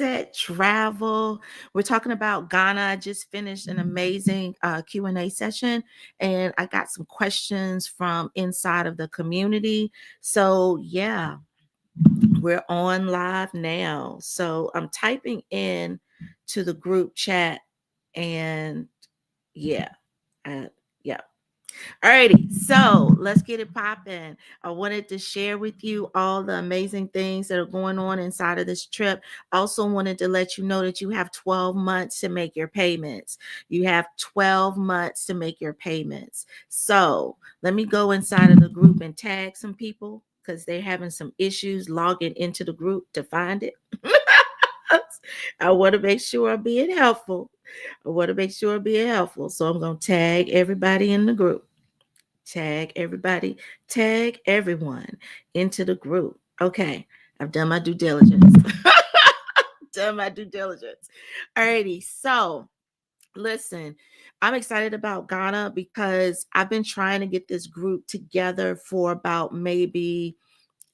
mindset, travel. We're talking about Ghana. I just finished an amazing Q&A session, and I got some questions from inside of the community. So yeah, we're on live now. So I'm typing in to the group chat, and yeah, yeah. Alrighty, so let's get it popping. I wanted to share with you all the amazing things that are going on inside of this trip. Also wanted to let you know that you have 12 months to make your payments. You have 12 months to make your payments. So let me go inside of the group and tag some people because they're having some issues logging into the group to find it. I want to make sure I'm being helpful. So I'm going to tag everybody in the group. Tag everybody, tag everyone into the group. Okay, I've done my due diligence. Alrighty, so listen, I'm excited about Ghana because I've been trying to get this group together for about maybe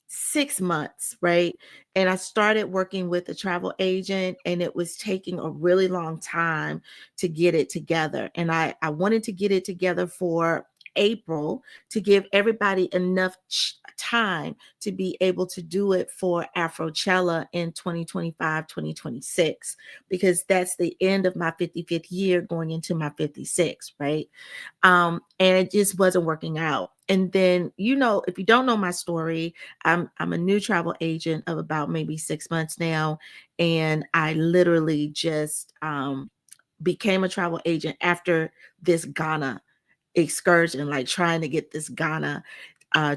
6 months, right? And I started working with a travel agent, and it was taking a really long time to get it together. And I wanted to get it together for April to give everybody enough time to be able to do it for Afrochella in 2025, 2026, because that's the end of my 55th year going into my 56th, right? And it just wasn't working out. And then, if you don't know my story, I'm a new travel agent of about maybe 6 months now, and I literally just became a travel agent after this Ghana excursion, like trying to get this Ghana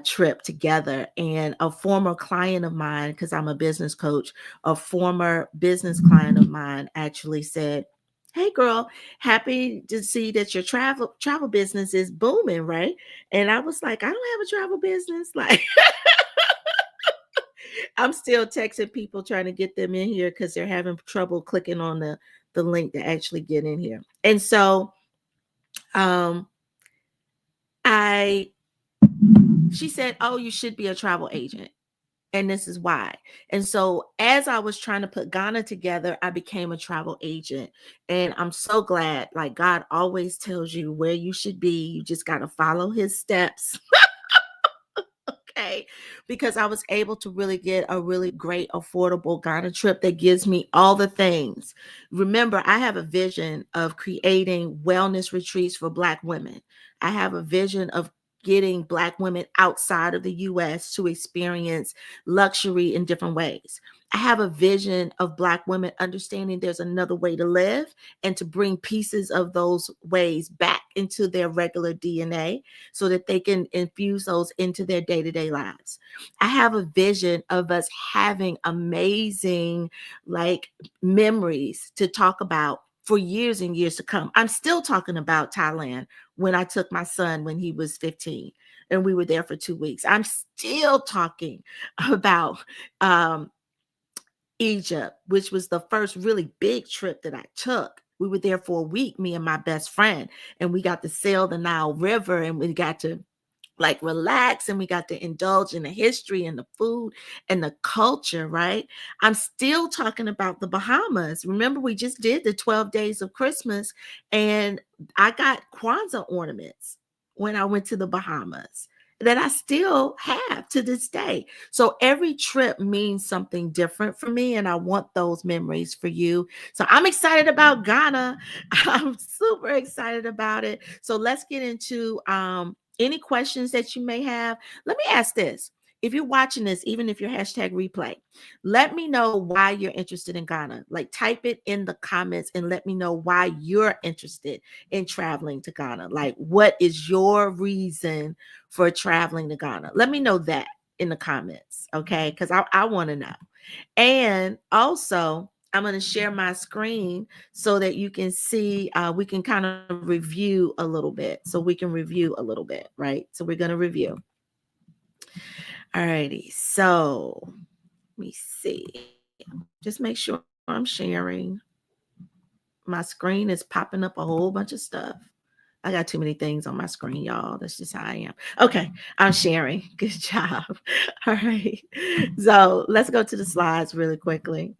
trip together. And a former client of mine, because I'm a business coach, a former business client of mine actually said, "Hey girl, happy to see that your travel business is booming, right?" And I was like, "I don't have a travel business." Like I'm still texting people trying to get them in here because they're having trouble clicking on the link to actually get in here. And so um she said, "Oh, you should be a travel agent. And this is why." And so as I was trying to put Ghana together, I became a travel agent. And I'm so glad, like God always tells you where you should be. You just got to follow his steps. Okay. Because I was able to really get a really great, affordable Ghana trip that gives me all the things. Remember, I have a vision of creating wellness retreats for Black women. I have a vision of getting Black women outside of the US to experience luxury in different ways. I have a vision of Black women understanding there's another way to live and to bring pieces of those ways back into their regular DNA so that they can infuse those into their day-to-day lives. I have a vision of us having amazing memories to talk about for years and years to come. I'm still talking about Thailand when I took my son when he was 15 and we were there for 2 weeks. I'm still talking about Egypt, which was the first really big trip that I took. We were there for a week, me and my best friend, and we got to sail the Nile River, and we got to relax, and we got to indulge in the history and the food and the culture, right? I'm still talking about the Bahamas. Remember, we just did the 12 days of Christmas, and I got Kwanzaa ornaments when I went to the Bahamas that I still have to this day. So every trip means something different for me, and I want those memories for you. So I'm excited about Ghana. I'm super excited about it. So let's get into any questions that you may have. Let me ask this. If you're watching this, even if you're hashtag replay, let me know why you're interested in Ghana. Like type it in the comments and let me know why you're interested in traveling to Ghana. Like what is your reason for traveling to Ghana? Let me know that in the comments, okay? Because I want to know. And also, I'm going to share my screen so that you can see, we can kind of review a little bit. So we can review a little bit, right? So we're going to review. All righty. So let me see. Just make sure I'm sharing. My screen is popping up a whole bunch of stuff. I got too many things on my screen, y'all. That's just how I am. Okay, I'm sharing. Good job. All right. So let's go to the slides really quickly.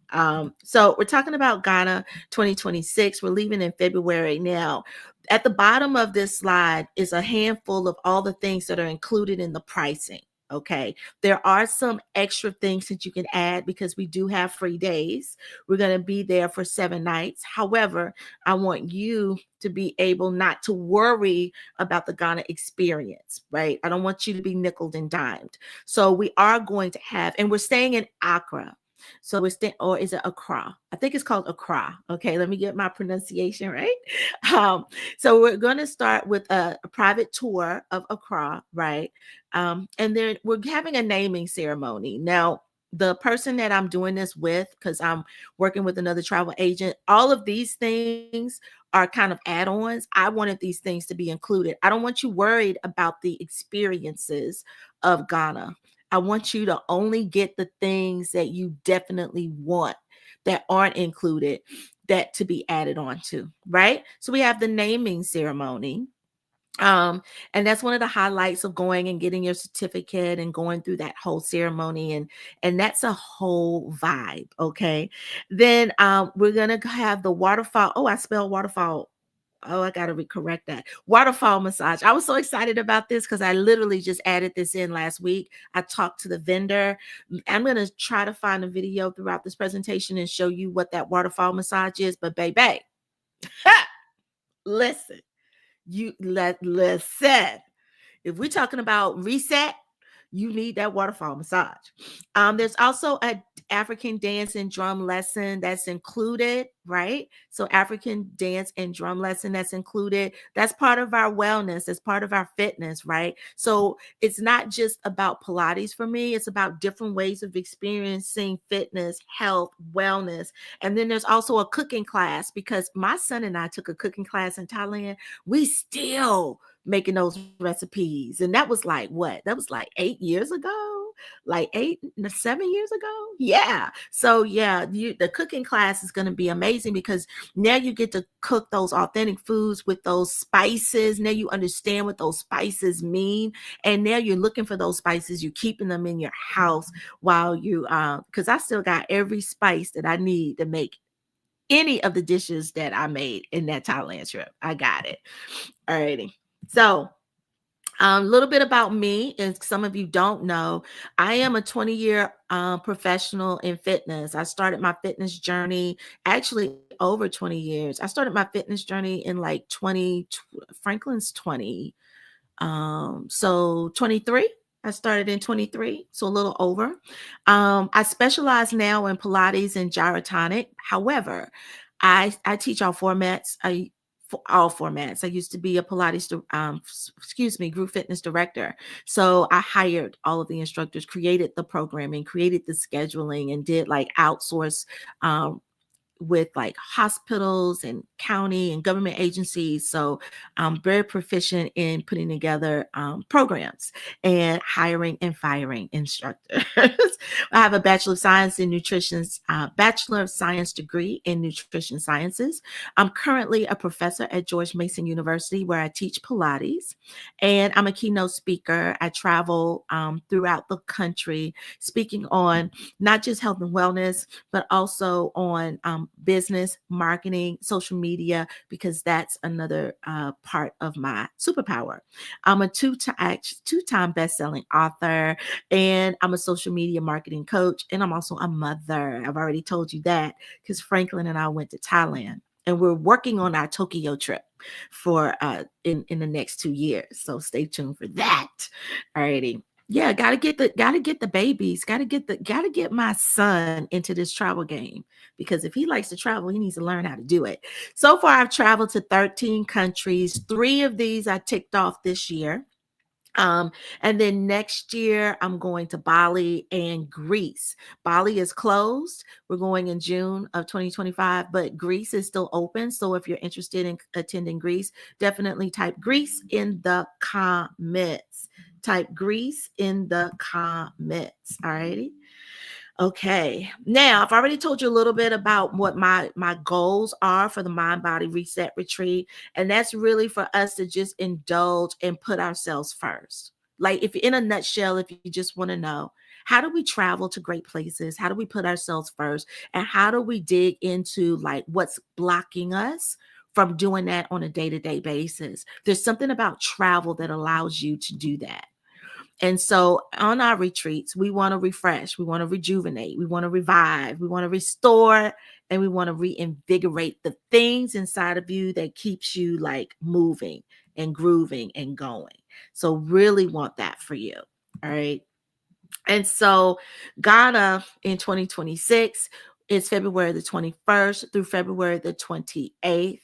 So we're talking about Ghana 2026. We're leaving in February now. At the bottom of this slide is a handful of all the things that are included in the pricing. Okay. There are some extra things that you can add because we do have free days. We're going to be there for 7 nights. However, I want you to be able not to worry about the Ghana experience, right? I don't want you to be nickeled and dimed. So we are going to have, and we're staying in Accra. So we're staying, or is it Accra? I think it's called Accra. Okay, let me get my pronunciation right. Um, so we're going to start with a private tour of Accra, right? And then we're having a naming ceremony. Now, the person that I'm doing this with, because I'm working with another travel agent, all of these things are kind of add-ons. I wanted these things to be included. I don't want you worried about the experiences of Ghana. I want you to only get the things that you definitely want that aren't included that to be added on to, right? So we have the naming ceremony. Um, and that's one of the highlights of going and getting your certificate and going through that whole ceremony, and that's a whole vibe. Okay. Then we're gonna have the waterfall. Oh, I spelled waterfall. Oh, I gotta correct that. Waterfall massage. I was so excited about this because I literally just added this in last week. I talked to the vendor. I'm gonna try to find a video throughout this presentation and show you what that waterfall massage is. But baby, listen, listen. If we're talking about reset, you need that waterfall massage. There's also a African dance and drum lesson that's included, right? So African dance and drum lesson that's included. That's part of our wellness. That's part of our fitness, right? So it's not just about Pilates for me. It's about different ways of experiencing fitness, health, wellness. And then there's also a cooking class because my son and I took a cooking class in Thailand. We still making those recipes. And that was like what? That was like 8 years ago, like 7 years ago. Yeah. So yeah, the cooking class is going to be amazing because now you get to cook those authentic foods with those spices. Now you understand what those spices mean. And now you're looking for those spices. You're keeping them in your house while you, because I still got every spice that I need to make any of the dishes that I made in that Thailand trip. I got it. Alrighty. So a little bit about me, and some of you don't know, I am a 20-year professional in fitness. I started my fitness journey actually over 20 years. I started my fitness journey in like Franklin's 20. So 23. I started in 23, so a little over. I specialize now in Pilates and gyrotonic. However, I teach all formats. For all formats. I used to be a Pilates, group fitness director. So I hired all of the instructors, created the programming, created the scheduling, and did like outsource um, with like hospitals and county and government agencies. So I'm very proficient in putting together programs and hiring and firing instructors. I have a Bachelor of Science degree in nutrition sciences. I'm currently a professor at George Mason University where I teach Pilates, and I'm a keynote speaker. I travel throughout the country speaking on not just health and wellness, but also on business, marketing, social media, because that's another part of my superpower. I'm a two-time best-selling author, and I'm a social media marketing coach, and I'm also a mother. I've already told you that because Franklin and I went to Thailand, and we're working on our Tokyo trip for in the next 2 years. So stay tuned for that. Alrighty. Yeah, gotta get the babies, gotta get my son into this travel game because if he likes to travel, he needs to learn how to do it. So far, I've traveled to 13 countries. 3 of these I ticked off this year. Um, and then next year, I'm going to Bali and Greece. Bali is closed. We're going in June of 2025, but Greece is still open. So if you're interested in attending Greece, definitely type Greece in the comments. Type Greece in the comments. All righty. Okay. Now, I've already told you a little bit about what my goals are for the Mind Body Reset Retreat, and that's really for us to just indulge and put ourselves first. Like, if in a nutshell, if you just want to know, how do we travel to great places? How do we put ourselves first? And how do we dig into like what's blocking us from doing that on a day-to-day basis? There's something about travel that allows you to do that. And so on our retreats, we want to refresh, we want to rejuvenate, we want to revive, we want to restore, and we want to reinvigorate the things inside of you that keeps you like moving and grooving and going. So really want that for you. All right. And so Ghana in 2026 is February the 21st through February the 28th.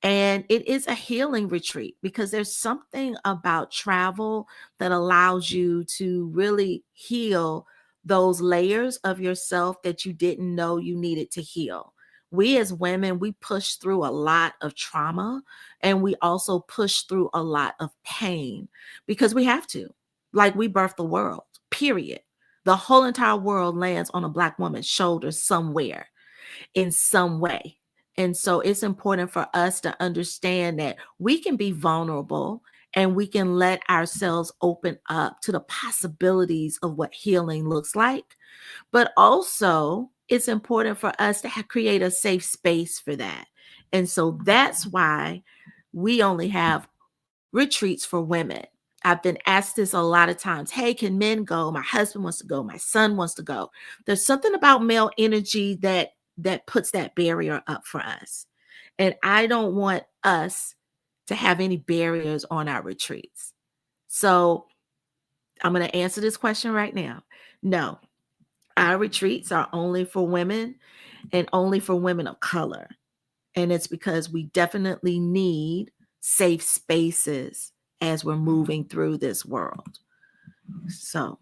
And it is a healing retreat because there's something about travel that allows you to really heal those layers of yourself that you didn't know you needed to heal. We as women, we push through a lot of trauma, and we also push through a lot of pain because we have to. Like, we birth the world, period. The whole entire world lands on a Black woman's shoulders somewhere in some way. And so it's important for us to understand that we can be vulnerable and we can let ourselves open up to the possibilities of what healing looks like. But also, it's important for us to create a safe space for that. And so that's why we only have retreats for women. I've been asked this a lot of times. Hey, can men go? My husband wants to go. My son wants to go. There's something about male energy that puts that barrier up for us. And I don't want us to have any barriers on our retreats. So I'm going to answer this question right now. No, our retreats are only for women and only for women of color. And it's because we definitely need safe spaces as we're moving through this world. So,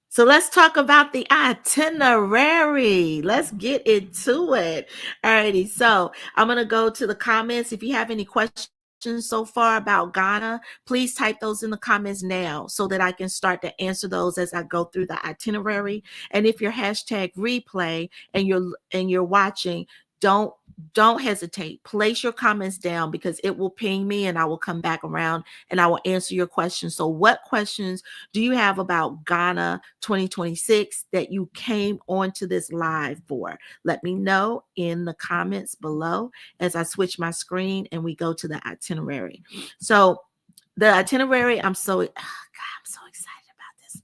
so let's talk about the itinerary. Let's get into it. Alrighty. So I'm going to go to the comments. If you have any questions so far about Ghana, please type those in the comments now so that I can start to answer those as I go through the itinerary. And if you're hashtag replay and you're watching, don't hesitate. Place your comments down because it will ping me and I will come back around and I will answer your questions. So what questions do you have about Ghana 2026 that you came onto this live for? Let me know in the comments below as I switch my screen and we go to the itinerary. So the itinerary, I'm so excited about this.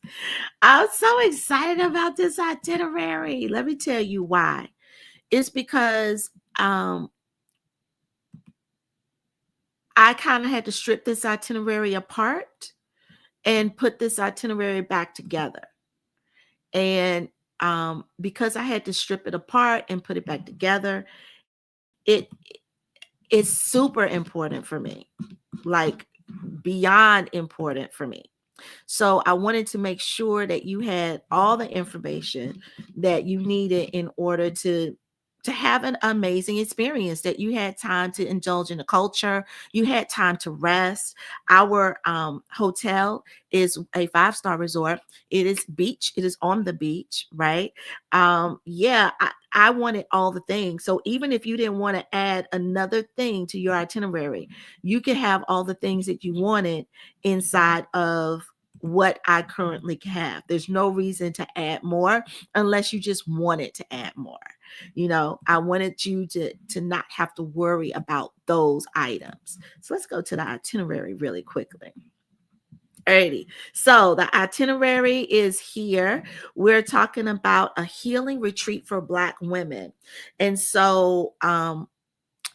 I'm so excited about this itinerary. Let me tell you why. It's because I kind of had to strip this itinerary apart and put this itinerary back together. And because I had to strip it apart and put it back together, it's super important for me, like beyond important for me. So I wanted to make sure that you had all the information that you needed in order to have an amazing experience, that you had time to indulge in the culture, you had time to rest. Our hotel is a 5-star resort. It is beach. It is on the beach, right? Yeah, I wanted all the things. So even if you didn't want to add another thing to your itinerary, you could have all the things that you wanted inside of what I currently have. There's no reason to add more unless you just wanted to add more. I wanted you to not have to worry about those items. So let's go to the itinerary really quickly. Alrighty. So the itinerary is here. We're talking about a healing retreat for Black women. And so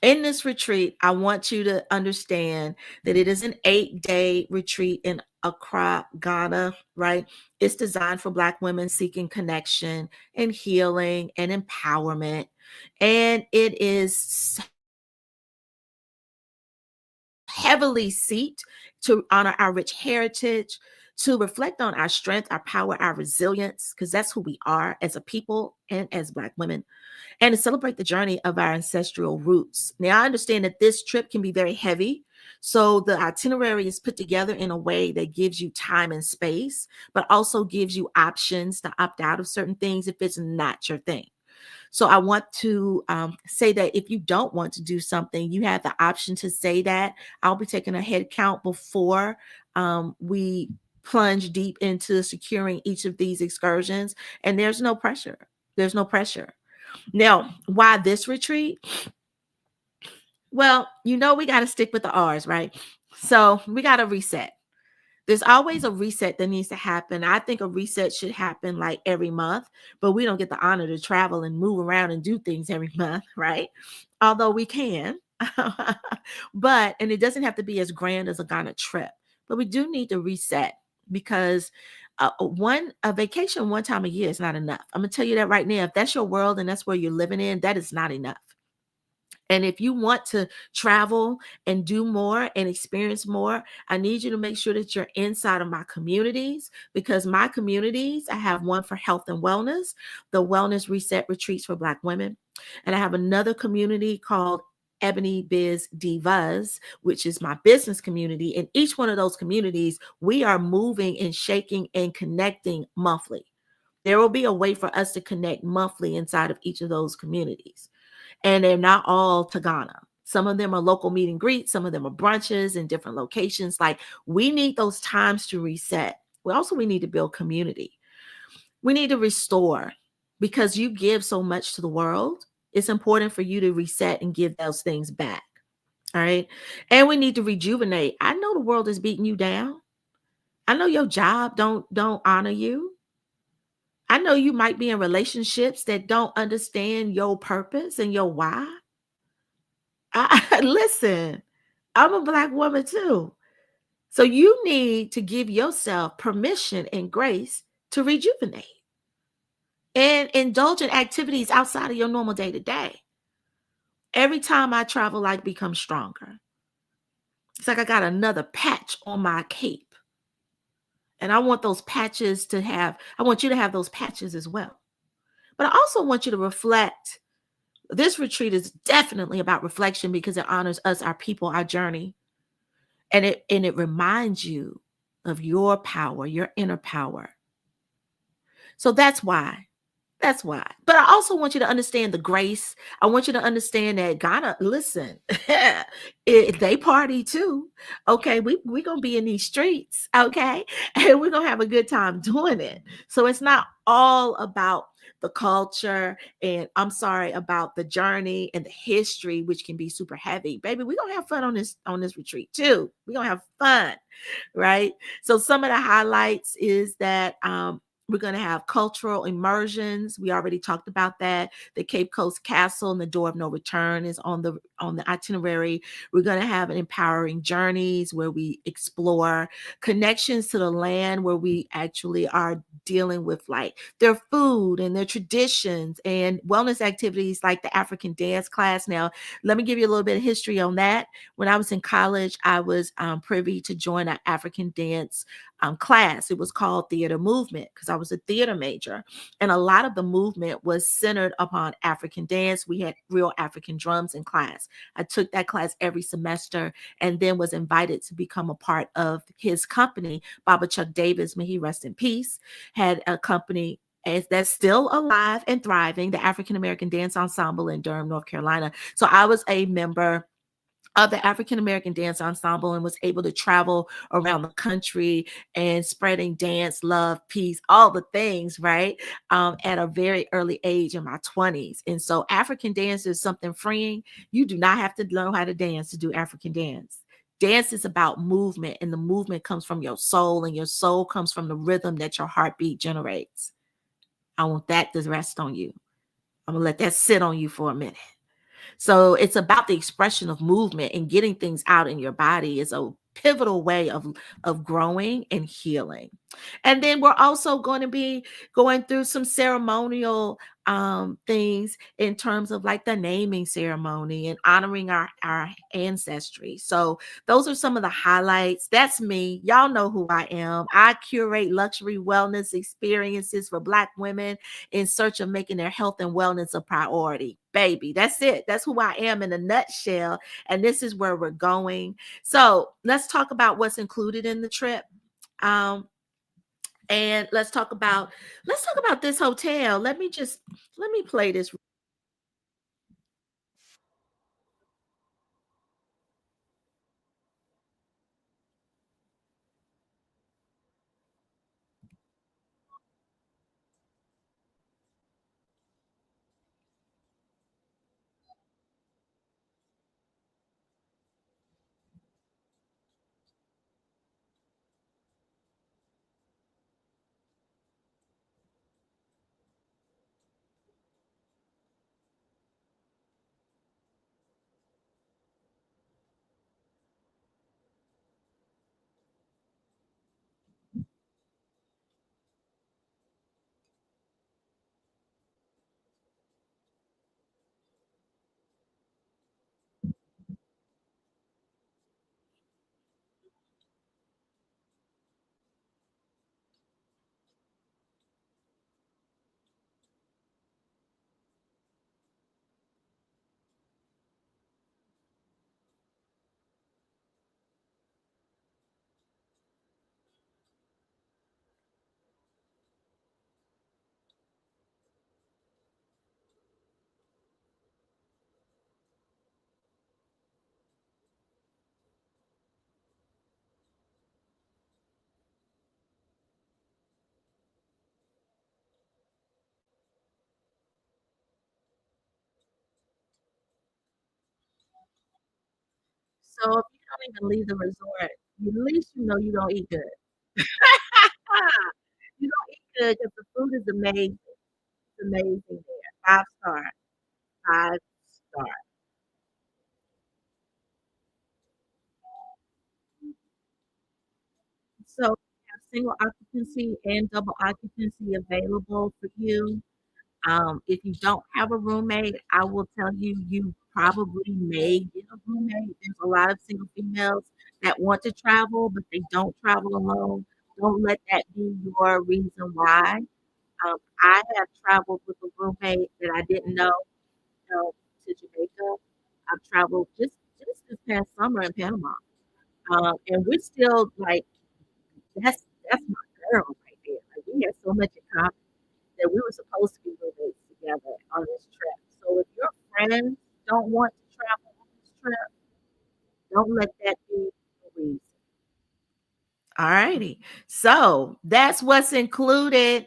in this retreat, I want you to understand that it is an 8-day retreat in Accra, Ghana, right? It's designed for Black women seeking connection and healing and empowerment. And it is heavily seeked to honor our rich heritage, to reflect on our strength, our power, our resilience, because that's who we are as a people and as Black women, and to celebrate the journey of our ancestral roots. Now, I understand that this trip can be very heavy. So the itinerary is put together in a way that gives you time and space, but also gives you options to opt out of certain things if it's not your thing. So I want to say that if you don't want to do something, you have the option to say that. I'll be taking a head count before we plunge deep into securing each of these excursions. And there's no pressure. There's no pressure. Now, why this retreat? Well, we got to stick with the R's, right? So we got to reset. There's always a reset that needs to happen. I think a reset should happen like every month, but we don't get the honor to travel and move around and do things every month, right? Although we can. And it doesn't have to be as grand as a Ghana trip, but we do need to reset because a vacation one time a year is not enough. I'm gonna tell you that right now. If that's your world and that's where you're living in, that is not enough. And if you want to travel and do more and experience more, I need you to make sure that you're inside of my communities, because my communities, I have one for health and wellness, the Wellness Reset Retreats for Black women. And I have another community called Ebony Biz Divas, which is my business community. In each one of those communities, we are moving and shaking and connecting monthly. There will be a way for us to connect monthly inside of each of those communities, and they're not all to Ghana. Some of them are local meet and greets. Some of them are brunches in different locations. Like, we need those times to reset. We need to build community. We need to restore, because you give so much to the world. It's important for you to reset and give those things back. All right. And we need to rejuvenate. I know the world is beating you down. I know your job don't honor you. I know you might be in relationships that don't understand your purpose and your why. Listen, I'm a Black woman too. So you need to give yourself permission and grace to rejuvenate and indulge in activities outside of your normal day to day. Every time I travel, I become stronger. It's like I got another patch on my cape. And I want I want you to have those patches as well. But I also want you to reflect. This retreat is definitely about reflection because it honors us, our people, our journey. And it reminds you of your power, your inner power. So that's why. That's why. But I also want you to understand the grace. I want you to understand that Ghana, listen, they party too. Okay, we going to be in these streets, okay? And we're going to have a good time doing it. So it's not all about the culture, and I'm sorry, about the journey and the history, which can be super heavy. Baby, we're going to have fun on this retreat too. We're going to have fun, right? So some of the highlights is that we're going to have cultural immersions. We already talked about that. The Cape Coast Castle and the Door of No Return is on the itinerary. We're going to have an empowering journeys where we explore connections to the land, where we actually are dealing with like their food and their traditions, and wellness activities like the African dance class. Now, let me give you a little bit of history on that. When I was in college, I was privy to join an African dance class. It was called Theater Movement because I was a theater major. And a lot of the movement was centered upon African dance. We had real African drums in class. I took that class every semester and then was invited to become a part of his company. Baba Chuck Davis, may he rest in peace, had a company that's still alive and thriving, the African American Dance Ensemble in Durham, North Carolina. So I was a member of the African American Dance Ensemble and was able to travel around the country and spreading dance, love, peace, all the things, right? At a very early age in my 20s. And so African dance is something freeing. You do not have to know how to dance to do African dance. Dance is about movement, and the movement comes from your soul, and your soul comes from the rhythm that your heartbeat generates. I want that to rest on you. I'm going to let that sit on you for a minute. So it's about the expression of movement, and getting things out in your body is a pivotal way of growing and healing. And then we're also going to be going through some ceremonial things in terms of like the naming ceremony and honoring our ancestry. So those are some of the highlights. That's me. Y'all know who I am. I curate luxury wellness experiences for Black women in search of making their health and wellness a priority. Baby, that's it. That's who I am in a nutshell. And this is where we're going. So let's talk about what's included in the trip. Um, and let's talk about this hotel. Let me play this. So if you don't even leave the resort, at least you know you don't eat good. You don't eat good because the food is amazing. It's amazing there. 5 star, 5 star. So we have single occupancy and double occupancy available for you. If you don't have a roommate, I will tell you, you probably may get a roommate. There's a lot of single females that want to travel, but they don't travel alone. Don't let that be your reason why. I have traveled with a roommate that I didn't know, to Jamaica. I've traveled just this past summer in Panama, and we're still like that's my girl right there. Like we had so much in common that we were supposed to be roommates together on this trip. So if your friends don't want to travel on this trip, don't let that be the reason. All righty. So that's what's included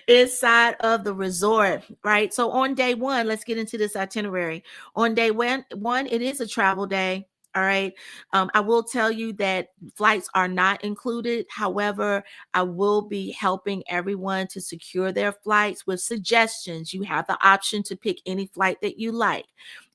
inside of the resort, right? So on day one, let's get into this itinerary. On day one, it is a travel day. All right. I will tell you that flights are not included. However, I will be helping everyone to secure their flights with suggestions. You have the option to pick any flight that you like.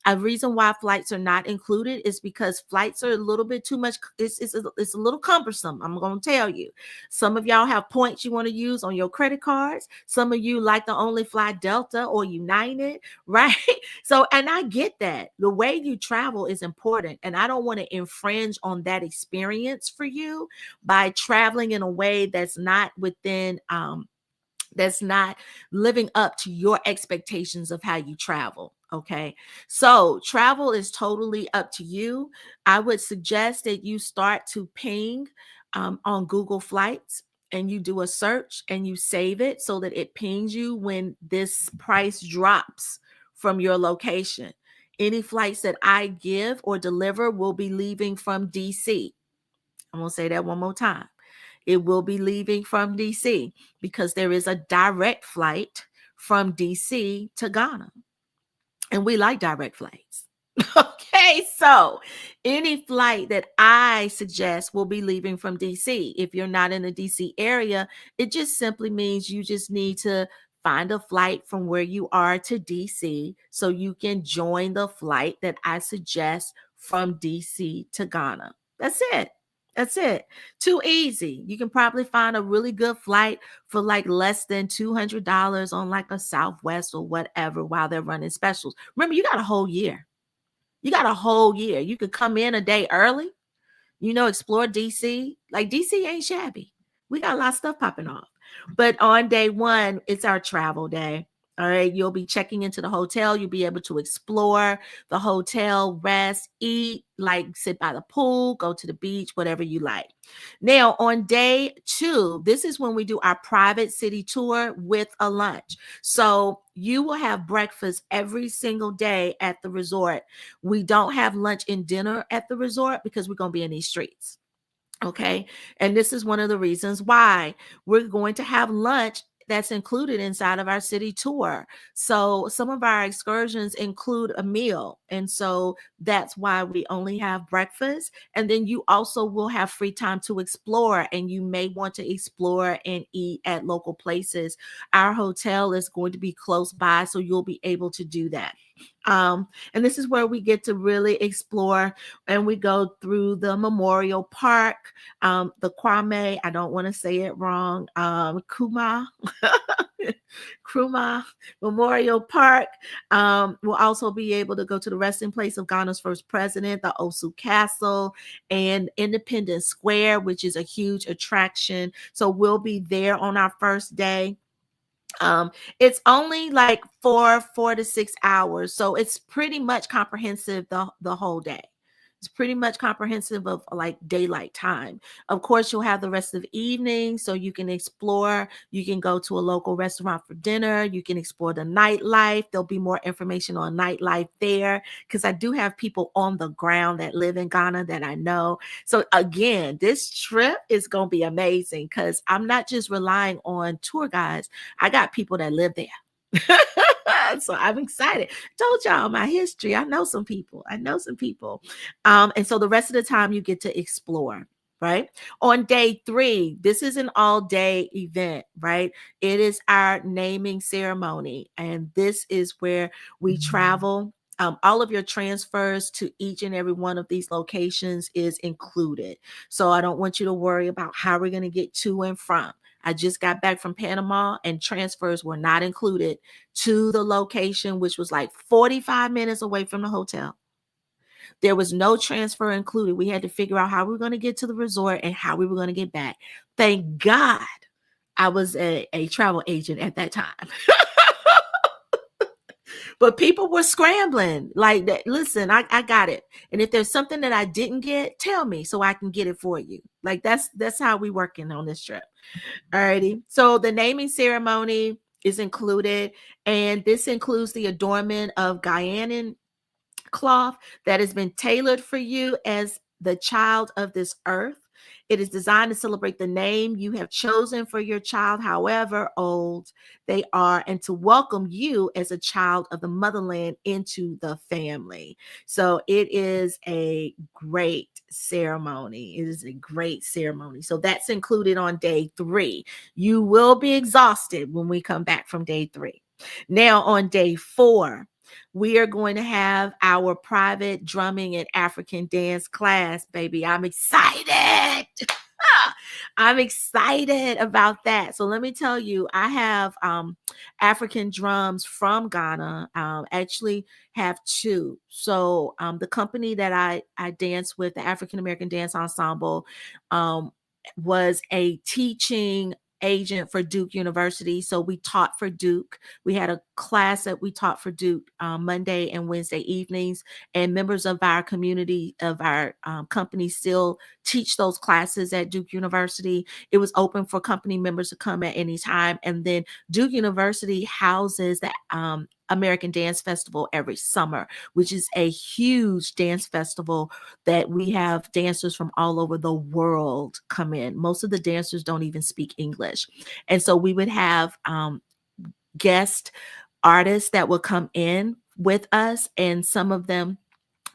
A reason why flights are not included is because flights are a little bit too much. It's a little cumbersome. I'm going to tell you. Some of y'all have points you want to use on your credit cards. Some of you like to only fly Delta or United, right? So, and I get that. The way you travel is important. And I don't want to infringe on that experience for you by traveling in a way that's not living up to your expectations of how you travel. Okay. So travel is totally up to you. I would suggest that you start to ping on Google Flights and you do a search and you save it so that it pings you when this price drops from your location. Any flights that I give or deliver will be leaving from DC. I'm going to say that one more time. It will be leaving from DC because there is a direct flight from DC to Ghana. And we like direct flights. Okay, so any flight that I suggest will be leaving from DC. If you're not in the DC area, it just simply means you just need to find a flight from where you are to DC so you can join the flight that I suggest from DC to Ghana. That's it. That's it. Too easy. You can probably find a really good flight for like less than $200 on like a Southwest or whatever while they're running specials. Remember, you got a whole year. You got a whole year. You could come in a day early, explore DC. Like DC ain't shabby. We got a lot of stuff popping off. But on day one, it's our travel day. All right. You'll be checking into the hotel. You'll be able to explore the hotel, rest, eat, like sit by the pool, go to the beach, whatever you like. Now, on day two, this is when we do our private city tour with a lunch. So you will have breakfast every single day at the resort. We don't have lunch and dinner at the resort because we're going to be in these streets. Okay. And this is one of the reasons why we're going to have lunch that's included inside of our city tour. So some of our excursions include a meal. And so that's why we only have breakfast. And then you also will have free time to explore, and you may want to explore and eat at local places. Our hotel is going to be close by, so you'll be able to do that. And this is where we get to really explore, and we go through the Memorial Park, the Kwame, I don't want to say it wrong, Kuma, Krumah Memorial Park. We'll also be able to go to the resting place of Ghana's first president, the Osu Castle, and Independence Square, which is a huge attraction. So we'll be there on our first day. It's only like 4 to 6 hours, so it's pretty much comprehensive the whole day. It's pretty much comprehensive of like daylight time. Of course, you'll have the rest of the evening, so you can explore. You can go to a local restaurant for dinner. You can explore the nightlife. There'll be more information on nightlife there, because I do have people on the ground that live in Ghana that I know. So again, this trip is going to be amazing because I'm not just relying on tour guides. I got people that live there. So I'm excited. Told y'all my history. I know some people. And so the rest of the time you get to explore. Right. On day three, this is an all day event, right? It is our naming ceremony. And this is where we travel. All of your transfers to each and every one of these locations is included. So I don't want you to worry about how we're going to get to and from. I just got back from Panama, and transfers were not included to the location, which was like 45 minutes away from the hotel. There was no transfer included. We had to figure out how we were going to get to the resort and how we were going to get back. Thank God I was a travel agent at that time. But people were scrambling like that. Listen, I got it. And if there's something that I didn't get, tell me so I can get it for you. Like that's how we working on this trip. Alrighty. So the naming ceremony is included, and this includes the adornment of Guyanan cloth that has been tailored for you as the child of this earth. It is designed to celebrate the name you have chosen for your child, however old they are, and to welcome you as a child of the motherland into the family. So it is a great ceremony. It is a great ceremony. So that's included on day three. You will be exhausted when we come back from day three. Now, on day four, we are going to have our private drumming and African dance class, baby. I'm excited. I'm excited about that. So let me tell you, I have African drums from Ghana. Actually have two. So the company that I dance with, the African American Dance Ensemble, was a teaching agent for Duke University. So we taught for Duke. We had a class that we taught for Duke Monday and Wednesday evenings, and members of our community, of our company, still teach those classes at Duke University. It was open for company members to come at any time. And then Duke University houses the American Dance Festival every summer, which is a huge dance festival that we have dancers from all over the world come in. Most of the dancers don't even speak English. And so we would have guest artists that would come in with us, and some of them,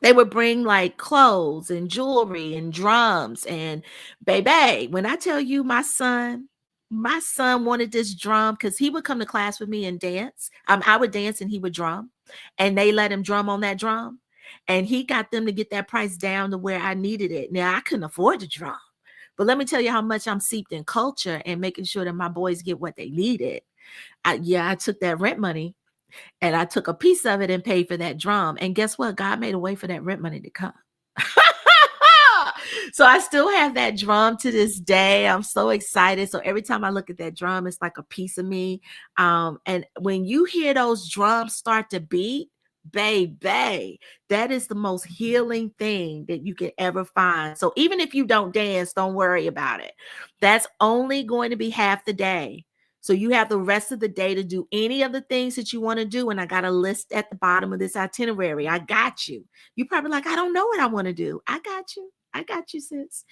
they would bring like clothes and jewelry and drums. And baby, when I tell you my son wanted this drum because he would come to class with me and dance. I would dance and he would drum, and they let him drum on that drum. And he got them to get that price down to where I needed it. Now I couldn't afford the drum. But let me tell you how much I'm seeped in culture and making sure that my boys get what they needed. Yeah, I took that rent money and I took a piece of it and paid for that drum. And guess what? God made a way for that rent money to come. So I still have that drum to this day. I'm so excited. So every time I look at that drum, it's like a piece of me. And when you hear those drums start to beat, baby, that is the most healing thing that you can ever find. So even if you don't dance, don't worry about it. That's only going to be half the day. So you have the rest of the day to do any of the things that you want to do. And I got a list at the bottom of this itinerary. I got you. You probably like, I don't know what I want to do. I got you. I got you, sis.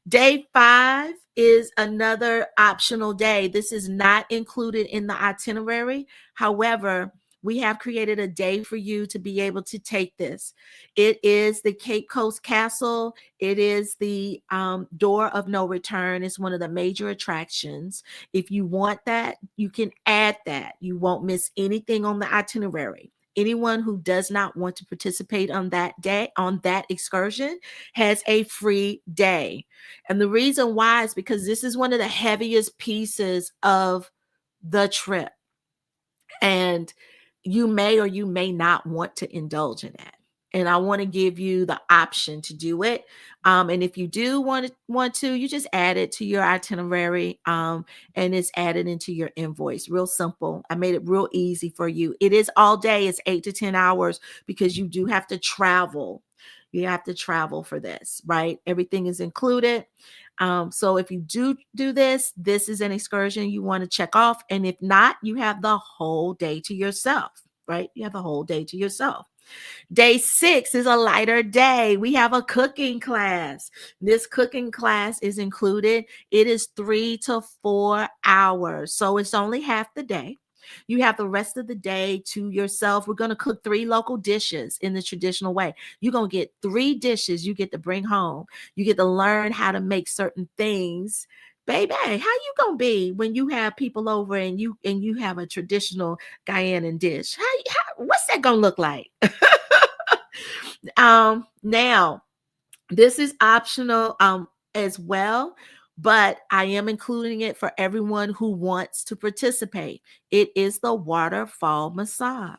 Day 5 is another optional day. This is not included in the itinerary. However, we have created a day for you to be able to take this. It is the Cape Coast Castle. It is the door of no return. It's one of the major attractions. If you want that, you can add that. You won't miss anything on the itinerary. Anyone who does not want to participate on that day, on that excursion, has a free day. And the reason why is because this is one of the heaviest pieces of the trip. And you may or you may not want to indulge in that. And I want to give you the option to do it. And if you do want to, you just add it to your itinerary, and it's added into your invoice. Real simple. I made it real easy for you. It is all day. It's 8 to 10 hours because you do have to travel. You have to travel for this, right? Everything is included. So if you do this, this is an excursion you want to check off. And if not, you have the whole day to yourself, right? You have the whole day to yourself. Day 6 is a lighter day. We have a cooking class. This cooking class is included. It is 3 to 4 hours. So it's only half the day. You have the rest of the day to yourself. We're going to cook 3 local dishes in the traditional way. You're going to get 3 dishes you get to bring home. You get to learn how to make certain things. Baby, how you gonna be when you have people over and you have a traditional Guyanan dish? What's that gonna look like? Now this is optional as well, but I am including it for everyone who wants to participate. It is the waterfall massage.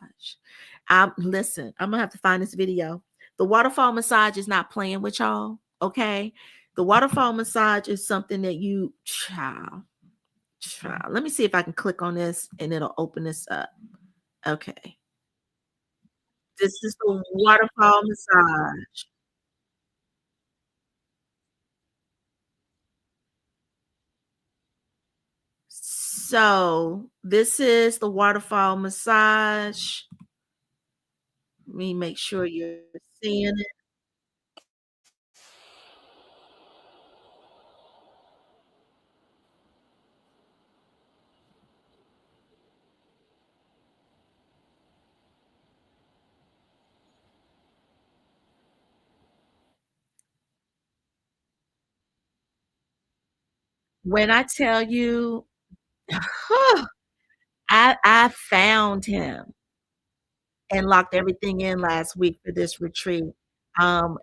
Listen, I'm gonna have to find this video. The waterfall massage is not playing with y'all, okay? The waterfall massage is something that you child. Let me see if I can click on this and it'll open this up. Okay. This is the waterfall massage. So this is the waterfall massage. Let me make sure you're seeing it. When I tell you, I found him and locked everything in last week for this retreat.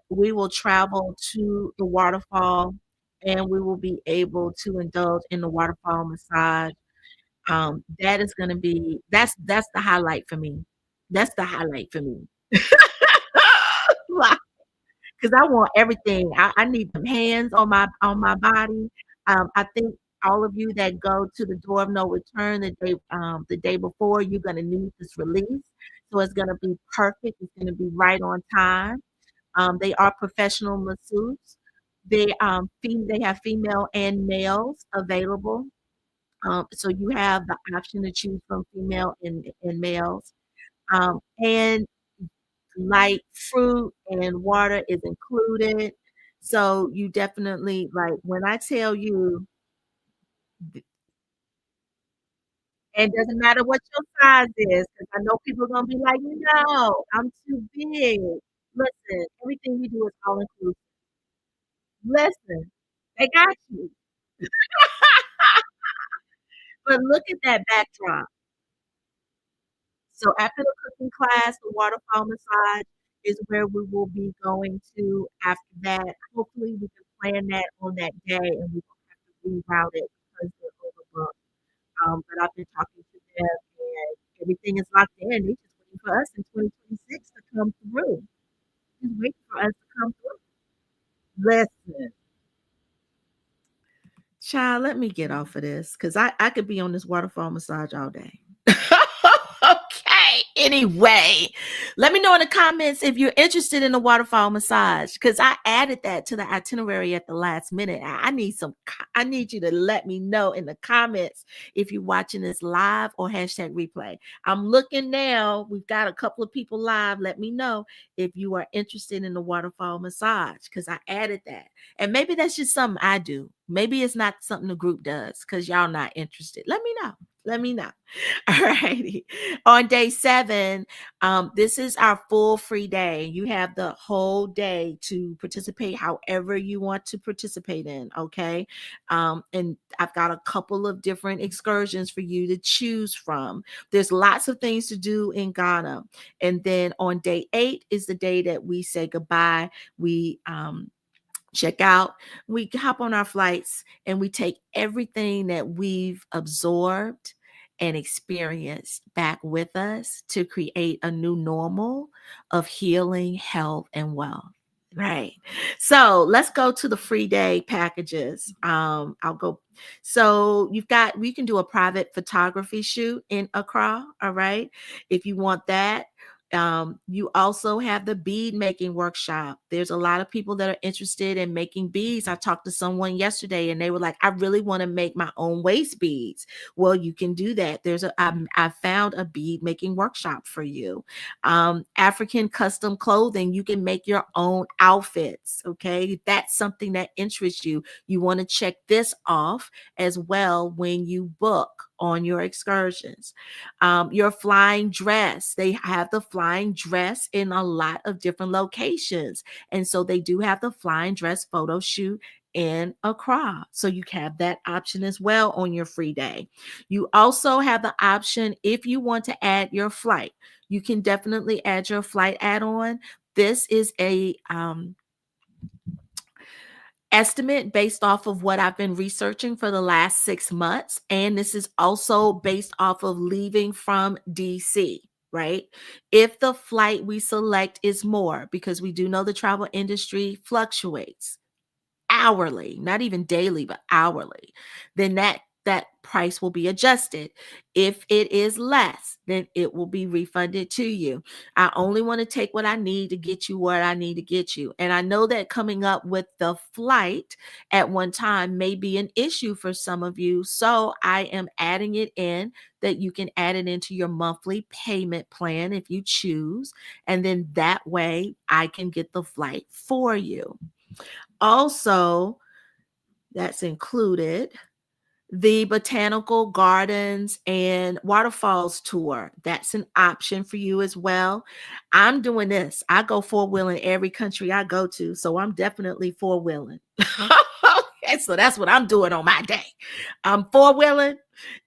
We will travel to the waterfall and we will be able to indulge in the waterfall massage. That is gonna be that's the highlight for me. That's the highlight for me. Because I want everything. I need them hands on my body. I think all of you that go to the door of no return the day before, you're gonna need this release. So it's gonna be perfect. It's gonna be right on time. They are professional masseuses. They have female and males available. So you have the option to choose from female and males. And light fruit and water is included. So you definitely like when I tell you, and doesn't matter what your size is, because I know people are gonna be like, no, I'm too big. Listen, everything we do is all inclusive. Listen, they got you. But look at that backdrop. So after the cooking class, the waterfall massage is where we will be going to after that. Hopefully we can plan that on that day, and we don't have to reroute it because they're overbooked. But I've been talking to them, and everything is locked in. They just waiting for us in 2026 to come through. Just waiting for us to come through. Listen, child, let me get off of this because I could be on this waterfall massage all day. Okay. Anyway, let me know in the comments if you're interested in the waterfall massage because I added that to the itinerary at the last minute. I need I need you to let me know in the comments if you're watching this live or hashtag replay. I'm looking now. We've got a couple of people live. Let me know if you are interested in the waterfall massage because I added that. And maybe that's just something I do. Maybe it's not something the group does because y'all not interested. Let me know. Let me know. All righty. On day 7, this is our full free day. You have the whole day to participate however you want to participate in. Okay. And I've got a couple of different excursions for you to choose from. There's lots of things to do in Ghana. And then on day 8 is the day that we say goodbye. We check out, we hop on our flights, and we take everything that we've absorbed and experienced back with us to create a new normal of healing, health, and wealth. Right. So let's go to the free day packages. I'll go. So we can do a private photography shoot in Accra. All right. If you want that. You also have the bead making workshop. There's a lot of people that are interested in making beads. I talked to someone yesterday and they were like, I really want to make my own waist beads. Well, you can do that. I found a bead making workshop for you. African custom clothing, you can make your own outfits. Okay. If that's something that interests you, you want to check this off as well when you book on your excursions. Your flying dress, they have the flying dress in a lot of different locations. And so they do have the flying dress photo shoot in Accra. So you have that option as well on your free day. You also have the option if you want to add your flight, you can definitely add your flight add-on. This is a estimate based off of what I've been researching for the last 6 months. And this is also based off of leaving from DC, right? If the flight we select is more, because we do know the travel industry fluctuates hourly, not even daily, but hourly, then that price will be adjusted. If it is less, then it will be refunded to you. I only want to take what I need to get you where I need to get you. And I know that coming up with the flight at one time may be an issue for some of you. So I am adding it in that you can add it into your monthly payment plan if you choose. And then that way I can get the flight for you. Also, that's included the botanical gardens and waterfalls tour. That's an option for you as well. I'm doing this. I go four-wheeling every country I go to, so I'm definitely four-wheeling. Okay, so that's what I'm doing on my day. I'm four-wheeling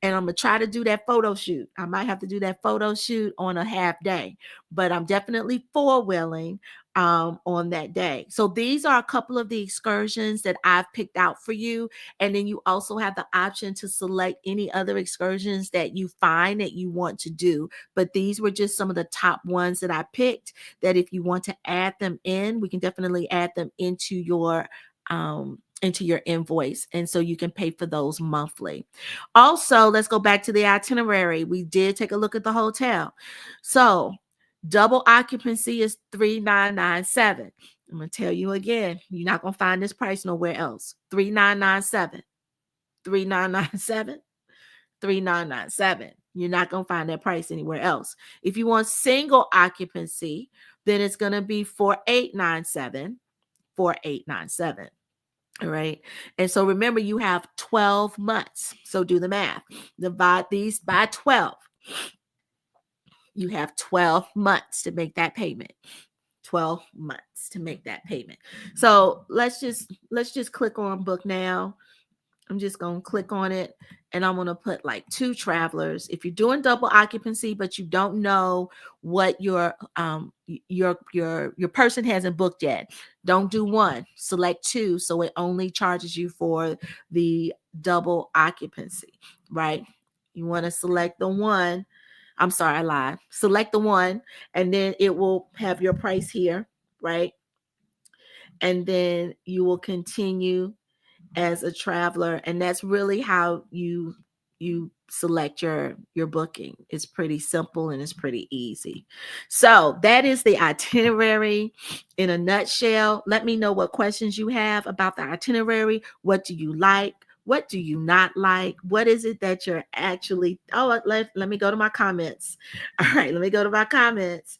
and I'm gonna try to do that photo shoot. I might have to do that photo shoot on a half day, but I'm definitely four-wheeling on that day. So these are a couple of the excursions that I've picked out for you. And then you also have the option to select any other excursions that you find that you want to do. But these were just some of the top ones that I picked that if you want to add them in, we can definitely add them into your invoice. And so you can pay for those monthly. Also, let's go back to the itinerary. We did take a look at the hotel. So double occupancy is $3,997. I'm going to tell you again, you're not going to find this price nowhere else. $3,997, $3,997, $3,997. You're not going to find that price anywhere else. If you want single occupancy, then it's going to be $4,897, $4,897. All right. And so remember, you have 12 months. So do the math. Divide these by 12. You have 12 months to make that payment. 12 months to make that payment. So let's just click on book now. I'm just going to click on it, and I'm going to put like 2 travelers. If you're doing double occupancy, but you don't know what your person hasn't booked yet, don't do 1, select 2. So it only charges you for the double occupancy, right? You want to select the 1. I'm sorry, I lied. Select the 1, and then it will have your price here, right? And then you will continue as a traveler, and that's really how you select your booking. It's pretty simple and it's pretty easy. So that is the itinerary in a nutshell. Let me know what questions you have about the itinerary. What do you like? What do you not like? What is it that you're actually, let me go to my comments. All right, let me go to my comments.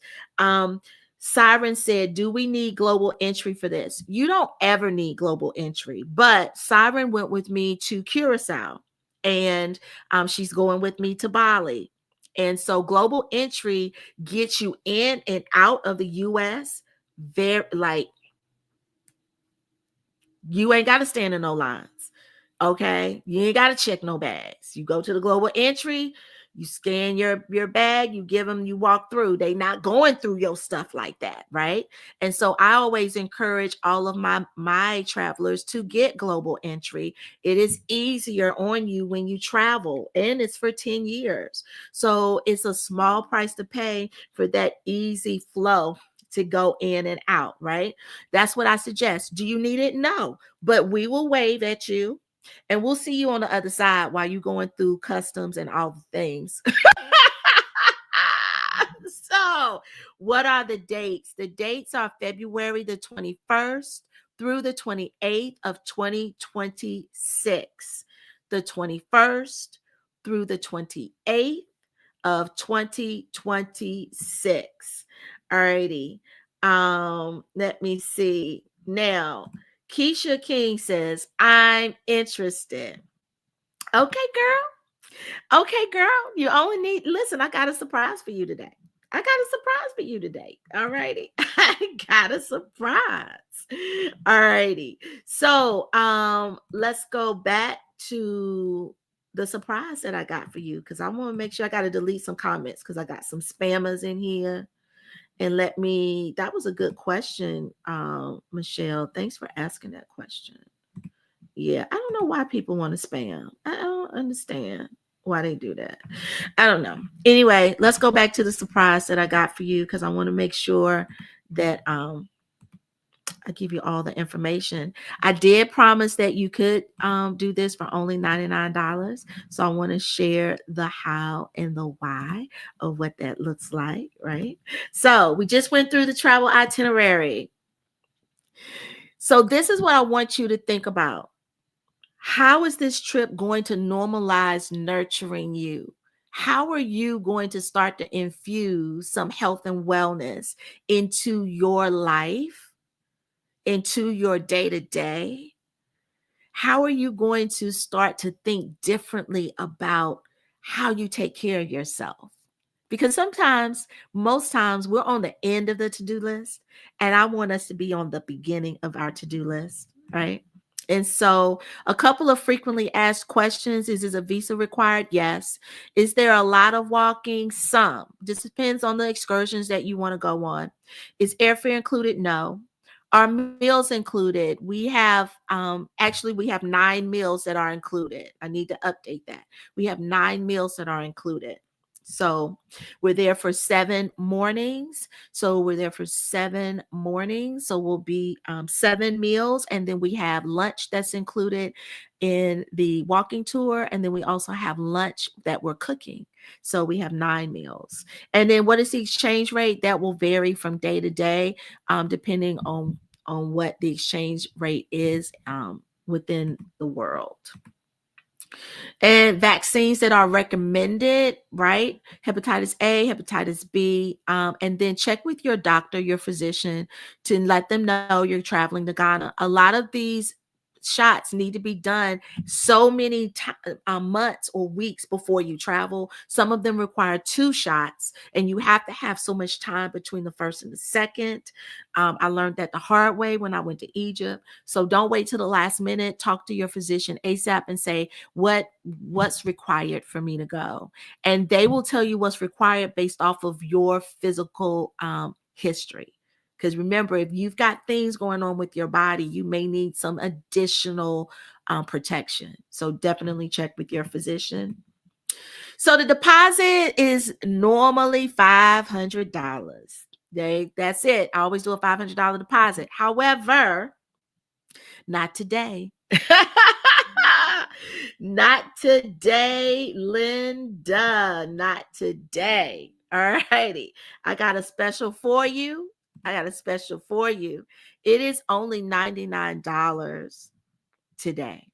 Siren said, do we need global entry for this? You don't ever need global entry, but Siren went with me to Curacao, and she's going with me to Bali. And so global entry gets you in and out of the US. Very, like, you ain't got to stand in no lines. Okay. You ain't got to check no bags. You go to the global entry, you scan your bag, you give them, you walk through. They not going through your stuff like that, right? And so I always encourage all of my travelers to get global entry. It is easier on you when you travel, and it's for 10 years. So it's a small price to pay for that easy flow to go in and out, right? That's what I suggest. Do you need it? No, but we will wave at you, and we'll see you on the other side while you're going through customs and all the things. So, what are the dates? The dates are February the 21st through the 28th of 2026. The 21st through the 28th of 2026. Alrighty. Let me see. Now, Keisha King says, I'm interested. Okay, girl. Okay, girl. You only need, listen, I got a surprise for you today. I got a surprise for you today. All righty. I got a surprise. All righty. So let's go back to the surprise that I got for you, because I want to make sure I got to delete some comments because I got some spammers in here. And that was a good question, Michelle. Thanks for asking that question. Yeah, I don't know why people want to spam. I don't understand why they do that. I don't know. Anyway, let's go back to the surprise that I got for you, because I want to make sure that I give you all the information. I did promise that you could do this for only $99. So I want to share the how and the why of what that looks like, right? So we just went through the travel itinerary. So this is what I want you to think about. How is this trip going to normalize nurturing you? How are you going to start to infuse some health and wellness into your life, into your day-to-day? How are you going to start to think differently about how you take care of yourself? Because most times, we're on the end of the to-do list, and I want us to be on the beginning of our to-do list, right? And so a couple of frequently asked questions: is a visa required? Yes. Is there a lot of walking? Some. Just depends on the excursions that you want to go on. Is airfare included? No. Are meals included? We have we have 9 meals that are included. I need to update that. We have 9 meals that are included. So we're there for 7 mornings. So we're there for 7 mornings. So we'll be 7 meals. And then we have lunch that's included in the walking tour. And then we also have lunch that we're cooking. So we have 9 meals. And then what is the exchange rate? That will vary from day to day, depending on what the exchange rate is within the world. And vaccines that are recommended, right? Hepatitis A, hepatitis B, and then check with your doctor, your physician, to let them know you're traveling to Ghana. A lot of these shots need to be done so many months or weeks before you travel. Some of them require 2 shots, and you have to have so much time between the first and the second. I learned that the hard way when I went to Egypt. So don't wait till the last minute. Talk to your physician ASAP and say what's required for me to go, and they will tell you what's required based off of your physical history. Because remember, if you've got things going on with your body, you may need some additional protection. So definitely check with your physician. So the deposit is normally $500. That's it. I always do a $500 deposit. However, not today. Not today, Linda. Not today. All righty. I got a special for you. It is only $99 today.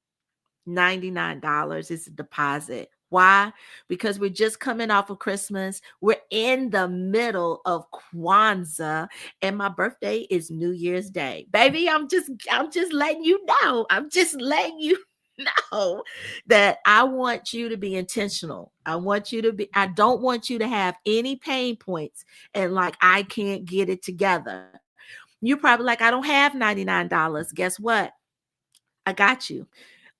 $99 is a deposit. Why? Because we're just coming off of Christmas. We're in the middle of Kwanzaa, and my birthday is New Year's Day. Baby, I'm just letting you know. I'm just letting you know that I want you to be intentional. I don't want you to have any pain points and like I can't get it together. You're probably like, I don't have $99. Guess what? I got you.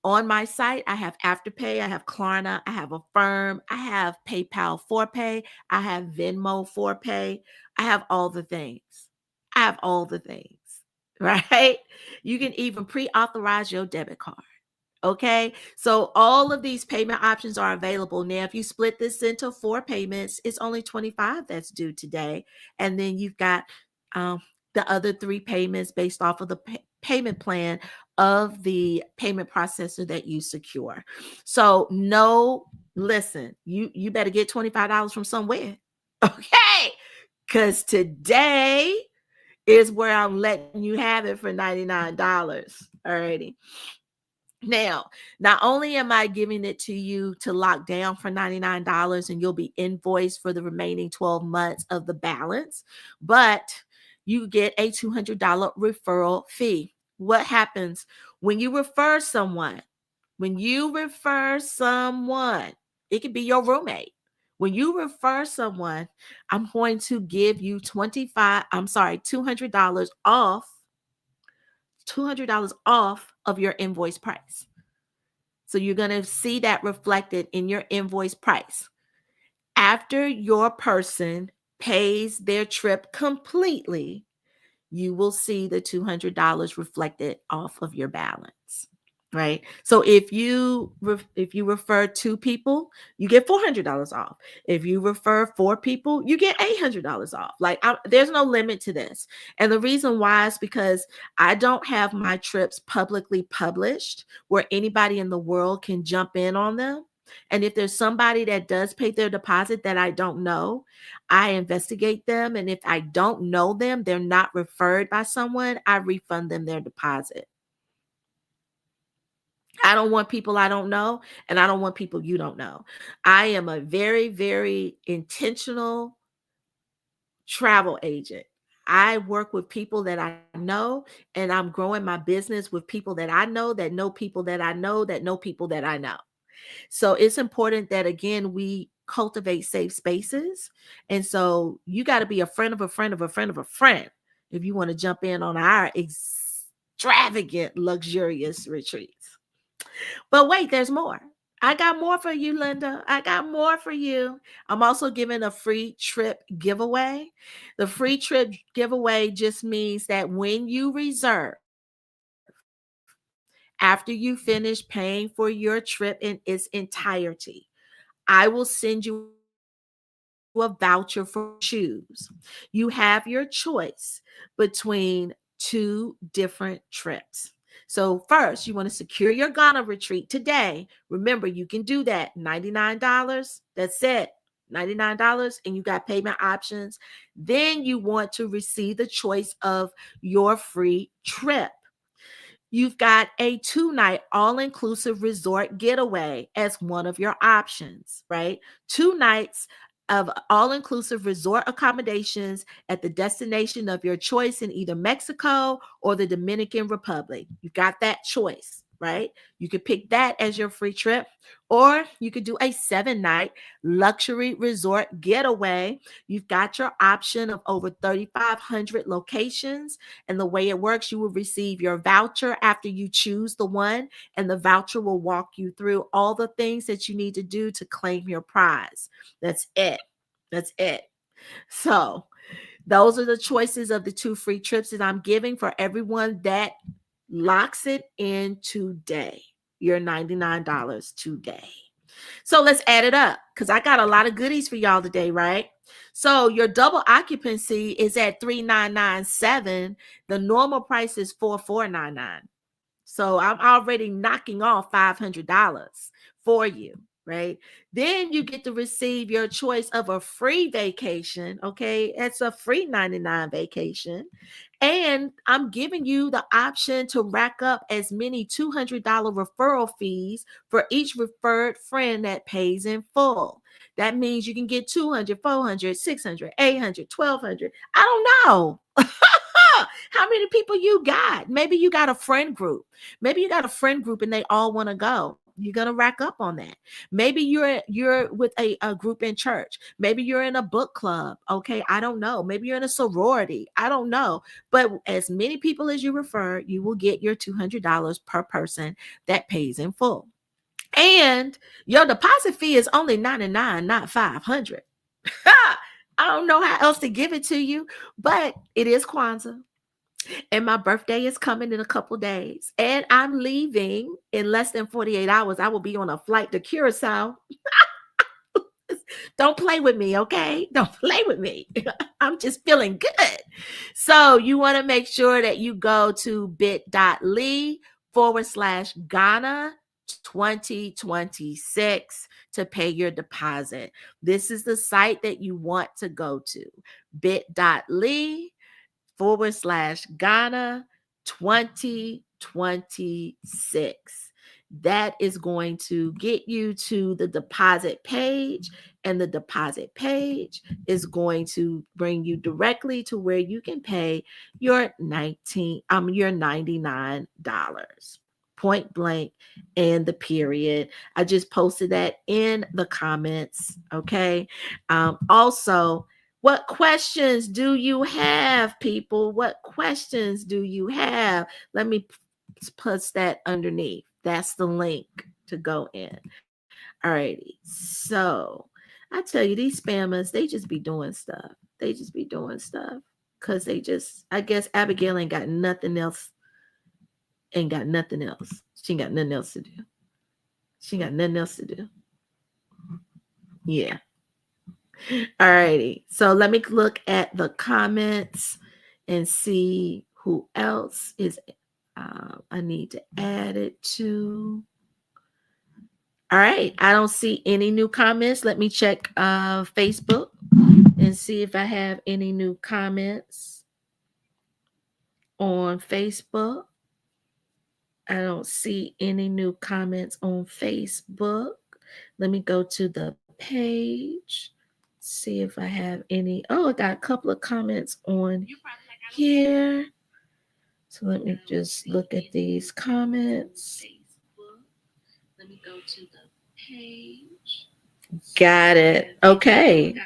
On my site, I have Afterpay, I have Klarna, I have Affirm, I have PayPal for Pay, I have Venmo for Pay. I have all the things. Right? You can even pre-authorize your debit card. Okay, so all of these payment options are available. Now, if you split this into 4 payments, it's only 25 that's due today. And then you've got the other 3 payments based off of the payment plan of the payment processor that you secure. So no, listen, you better get $25 from somewhere. Okay, because today is where I'm letting you have it for $99. Alrighty. Now, not only am I giving it to you to lock down for $99 and you'll be invoiced for the remaining 12 months of the balance, but you get a $200 referral fee. What happens when you refer someone? It could be your roommate. When you refer someone, I'm going to give you $200 off of your invoice price. So you're going to see that reflected in your invoice price. After your person pays their trip completely, you will see the $200 reflected off of your balance. Right? So if you refer 2 people, you get $400 off. If you refer 4 people, you get $800 off. There's no limit to this. And the reason why is because I don't have my trips publicly published where anybody in the world can jump in on them. And if there's somebody that does pay their deposit that I don't know, I investigate them. And if I don't know them, they're not referred by someone, I refund them their deposit. I don't want people I don't know, and I don't want people you don't know. I am a very, very intentional travel agent. I work with people that I know, and I'm growing my business with people that I know people that I know that know people that I know. So it's important that, again, we cultivate safe spaces. And so you got to be a friend of a friend of a friend of a friend if you want to jump in on our extravagant, luxurious retreats. But wait, there's more. I got more for you, Linda. I got more for you. I'm also giving a free trip giveaway. The free trip giveaway just means that when you reserve, after you finish paying for your trip in its entirety, I will send you a voucher for shoes. You have your choice between 2 different trips. So first, you want to secure your Ghana retreat today. Remember, you can do that. $99. That's it. $99, and you got payment options. Then you want to receive the choice of your free trip. You've got a 2-night all-inclusive resort getaway as one of your options, right? 2 nights of all-inclusive resort accommodations at the destination of your choice in either Mexico or the Dominican Republic. You got that choice, right? You could pick that as your free trip, or you could do a 7-night luxury resort getaway. You've got your option of over 3,500 locations. And the way it works, you will receive your voucher after you choose the one, and the voucher will walk you through all the things that you need to do to claim your prize. That's it. That's it. So, those are the choices of the 2 free trips that I'm giving for everyone that locks it in today. Your $99 today. So let's add it up, because I got a lot of goodies for y'all today, right? So your double occupancy is at $3,997. The normal price is $4,499. So I'm already knocking off $500 for you, right? Then you get to receive your choice of a free vacation. Okay, it's a free 99 vacation. And I'm giving you the option to rack up as many $200 referral fees for each referred friend that pays in full. That means you can get 200, 400, 600, 800, 1200. I don't know. How many people you got? Maybe you got a friend group. Maybe you got a friend group and they all want to go. You're gonna rack up on that. Maybe you're with a group in church. Maybe you're in a book club. Okay, I don't know. Maybe you're in a sorority. I don't know. But as many people as you refer, you will get your $200 per person that pays in full. And your deposit fee is only 99, not 500. I don't know how else to give it to you, but it is Kwanzaa. And my birthday is coming in a couple days. And I'm leaving in less than 48 hours. I will be on a flight to Curacao. Don't play with me, okay? Don't play with me. I'm just feeling good. So you want to make sure that you go to bit.ly/Ghana 2026 to pay your deposit. This is the site that you want to go to. bit.ly/Ghana 2026. That is going to get you to the deposit page, and the deposit page is going to bring you directly to where you can pay your $99 point blank and the period. I just posted that in the comments. Okay. Also, what questions do you have, people? What questions do you have? Let me put that underneath. That's the link to go in. Alrighty. So I tell you, these spammers, they just be doing stuff. They just be doing stuff because I guess Abigail ain't got nothing else. Ain't got nothing else. She ain't got nothing else to do. She ain't got nothing else to do. Yeah. Alrighty. So let me look at the comments and see who else is. I need to add it to. All right. I don't see any new comments. Let me check Facebook and see if I have any new comments on Facebook. I don't see any new comments on Facebook. Let me go to the page, see if I have any. Oh, I got a couple of comments on here. So let me just look at these comments. Let me go to the page. Got it. Okay.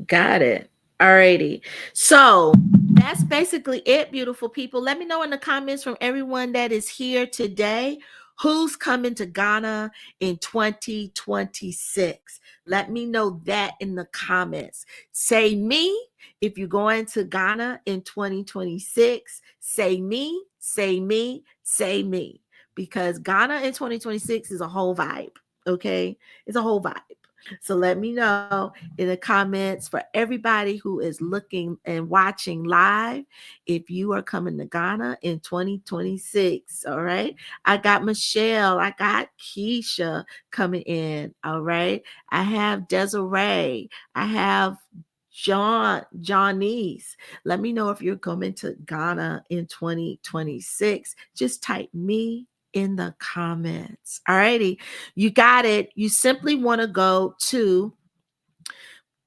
Got it. Alrighty. So that's basically it, beautiful people. Let me know in the comments from everyone that is here today, who's coming to Ghana in 2026. Let me know that in the comments. Say me if you're going to Ghana in 2026. Say me, say me, say me. Because Ghana in 2026 is a whole vibe. Okay? It's a whole vibe. So let me know in the comments for everybody who is looking and watching live if you are coming to Ghana in 2026. All right. I got Michelle. I got Keisha coming in. All right. I have Desiree. I have Johnny's. Let me know if you're coming to Ghana in 2026. Just type me in the comments. All righty. You got it. You simply want to go to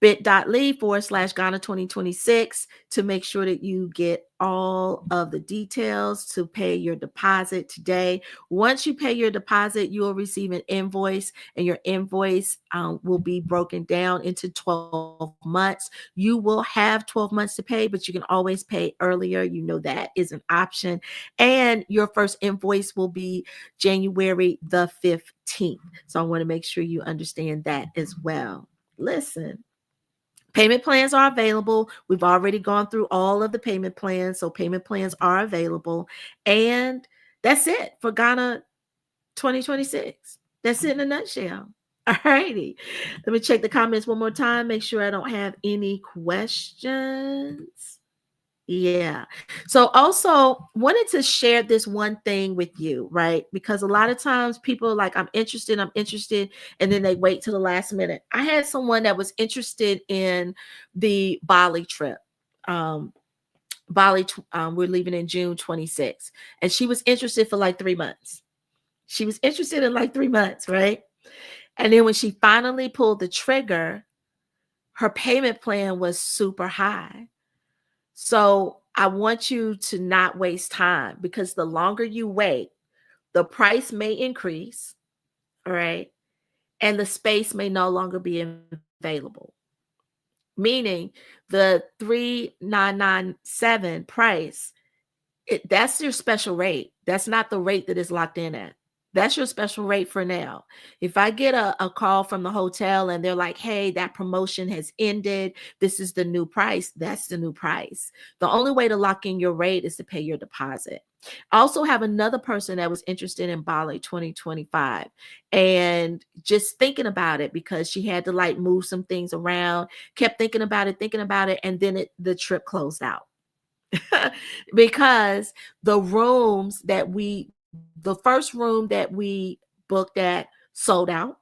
bit.ly/Ghana 2026 to make sure that you get all of the details to pay your deposit today. Once you pay your deposit, you will receive an invoice, and your invoice will be broken down into 12 months. You will have 12 months to pay, but you can always pay earlier. You know that is an option. And your first invoice will be January the 15th. So I want to make sure you understand that as well. Listen, payment plans are available. We've already gone through all of the payment plans, so payment plans are available. And that's it for Ghana 2026. That's it in a nutshell. All righty. Let me check the comments one more time, make sure I don't have any questions. Yeah. So also wanted to share this one thing with you, right? Because a lot of times people are like, I'm interested, and then they wait till the last minute. I had someone that was interested in the Bali trip. Um, we're leaving in June 26th, and she was interested for like 3 months. She was interested in like 3 months, right? And then when she finally pulled the trigger, her payment plan was super high. So I want you to not waste time, because the longer you wait, the price may increase, all right? And the space may no longer be available. Meaning the 3,997 price, that's your special rate. That's not the rate that is locked in at. That's your special rate for now. If I get a call from the hotel and they're like, hey, that promotion has ended, this is the new price, that's the new price. The only way to lock in your rate is to pay your deposit. I also have another person that was interested in Bali 2025, and just thinking about it, because she had to like move some things around, kept thinking about it, and then the trip closed out. Because the first room that we booked at sold out.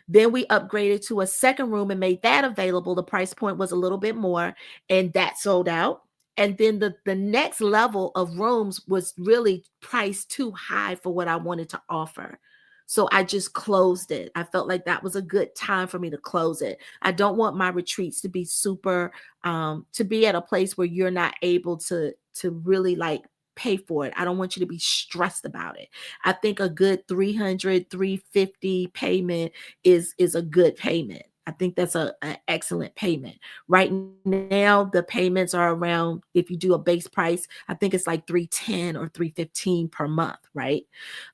Then we upgraded to a second room and made that available. The price point was a little bit more, and that sold out. And then the next level of rooms was really priced too high for what I wanted to offer. So I just closed it. I felt like that was a good time for me to close it. I don't want my retreats to be super, to be at a place where you're not able to really like pay for it. I don't want you to be stressed about it. I think a good 300, 350 payment is a good payment. I think that's an excellent payment. Right now, the payments are around, if you do a base price, I think it's like 310 or 315 per month, right?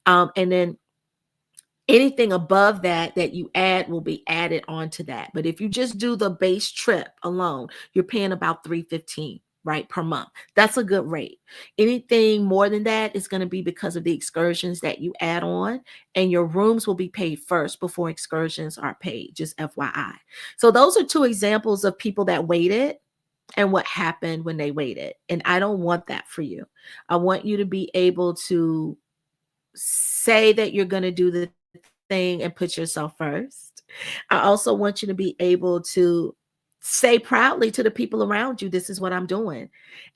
And then anything above that you add will be added onto that. But if you just do the base trip alone, you're paying about 315, right, per month. That's a good rate. Anything more than that is going to be because of the excursions that you add on, and your rooms will be paid first before excursions are paid, just FYI. So those are two examples of people that waited and what happened when they waited. And I don't want that for you. I want you to be able to say that you're going to do the thing and put yourself first. I also want you to be able to say proudly to the people around you, this is what I'm doing,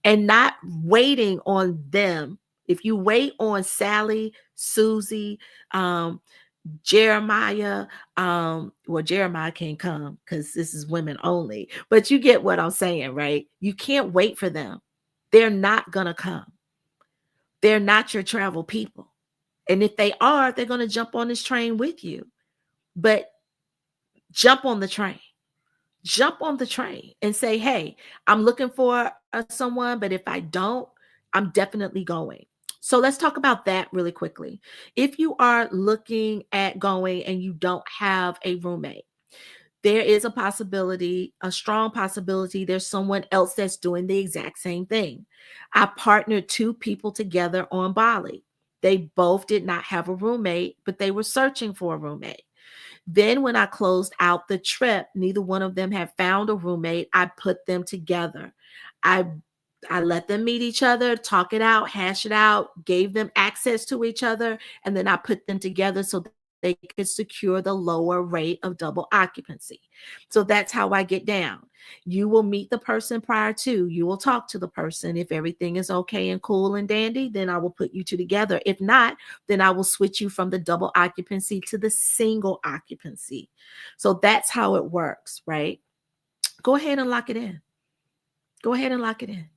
and not waiting on them. If you wait on Sally, Susie, Jeremiah, well, Jeremiah can't come because this is women only, but you get what I'm saying, right? You can't wait for them. They're not going to come. They're not your travel people. And if they are, they're going to jump on this train with you. But jump on the train. Jump on the train and say, hey, I'm looking for someone, but if I don't, I'm definitely going. So let's talk about that really quickly. If you are looking at going and you don't have a roommate, there is a possibility, a strong possibility, there's someone else that's doing the exact same thing. I partnered two people together on Bali. They both did not have a roommate, but they were searching for a roommate. Then when I closed out the trip, neither one of them had found a roommate. I put them together. I I let them meet each other, talk it out, hash it out, gave them access to each other, and then I put them together so they could secure the lower rate of double occupancy. So that's how I get down. You will meet the person prior to, you will talk to the person. If everything is okay and cool and dandy, then I will put you two together. If not, then I will switch you from the double occupancy to the single occupancy. So that's how it works, right? Go ahead and lock it in. Go ahead and lock it in.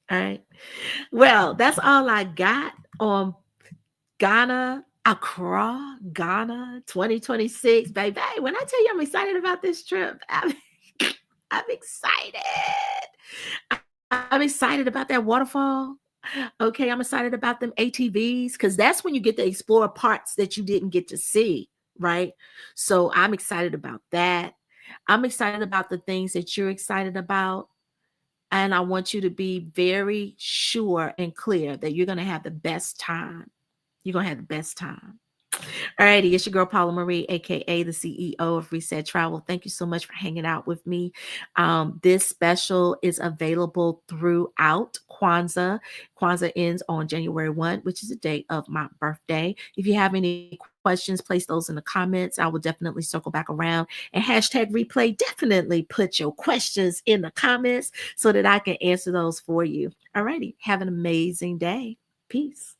All right. Well, that's all I got on Ghana, Accra, Ghana 2026. Baby, when I tell you I'm excited about this trip, I'm excited. I'm excited about that waterfall. Okay, I'm excited about them ATVs because that's when you get to explore parts that you didn't get to see, right? So I'm excited about that. I'm excited about the things that you're excited about. And I want you to be very sure and clear that you're going to have the best time. You're going to have the best time. Alrighty, it's your girl Paula Marie, aka the CEO of Reset Travel. Thank you so much for hanging out with me. This special is available throughout Kwanzaa. Kwanzaa ends on January 1, which is the date of my birthday. If you have any questions, place those in the comments. I will definitely circle back around and hashtag replay. Definitely put your questions in the comments so that I can answer those for you. Alrighty, have an amazing day. Peace.